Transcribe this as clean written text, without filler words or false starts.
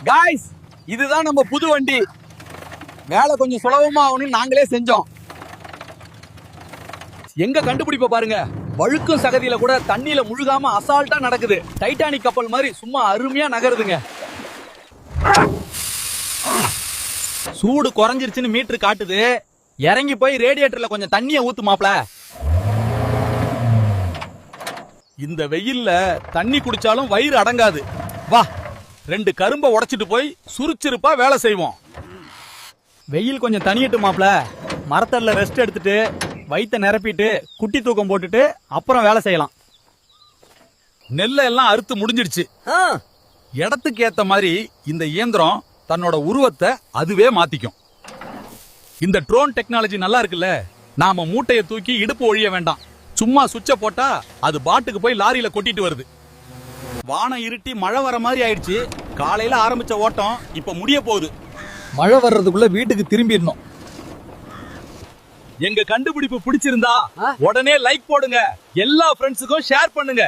Guys, இதுதான் நம்ம புது வண்டி. வேலை கொஞ்சம் சுலபமா ஆகணும்னு நாங்களே செஞ்சோம். எங்க கண்டுபிடிப்ப பாருங்க. வழுக்கும் சகதியில கூட தண்ணியில முழுகாம அசால்ட்டா நடக்குது. டைட்டானிக் கப்பல் மாதிரி சும்மா அருமையா நகருதுங்க. சூடு குறைஞ்சிருச்சுன்னு மீட்டர் காட்டுது. இறங்கி போய் ரேடியேட்டர்ல கொஞ்சம் தண்ணிய ஊத்து மாப்ள. இந்த வெயில்ல தண்ணி குடிச்சாலும் வயிறு அடங்காது. வா, 2 கரும்பை உடைச்சிட்டு போய் சுறுசுறுப்பா வேலை செய்வோம். வெயில் கொஞ்சம் தனியட்டு மாப்ள. மரத்தல்ல ரெஸ்ட் எடுத்துட்டு வயித்தை நிரப்பிட்டு குட்டி தூக்கம் போட்டுட்டு அப்புறம் வேலை செய்யலாம். நெல்லை எல்லாம் அறுத்து முடிஞ்சிடுச்சு. இடத்துக்கு ஏத்த மாதிரி இந்த இயந்திரம் தன்னோட உருவத்தை அதுவே மாத்திக்கும். இந்த ட்ரோன் டெக்னாலஜி நல்லா இருக்குல்ல. நாம மூட்டையை தூக்கி இடுப்பு ஒழிய வேண்டாம். சும்மா சுவிட்ச போட்டா அது பாட்டுக்கு போய் லாரியில கொட்டிட்டு வருது. வானம் இருட்டி மழை வர மாதிரி ஆயிடுச்சு. காலையில ஆரம்பிச்ச ஓட்டம் இப்ப முடிய போகுது. மழை வர்றதுக்குள்ள வீட்டுக்கு திரும்பிடணும். எங்க கண்டுபிடிப்பு பிடிச்சிருந்தா உடனே லைக் போடுங்க. எல்லா ஃப்ரெண்ட்ஸுக்கும் ஷேர் பண்ணுங்க.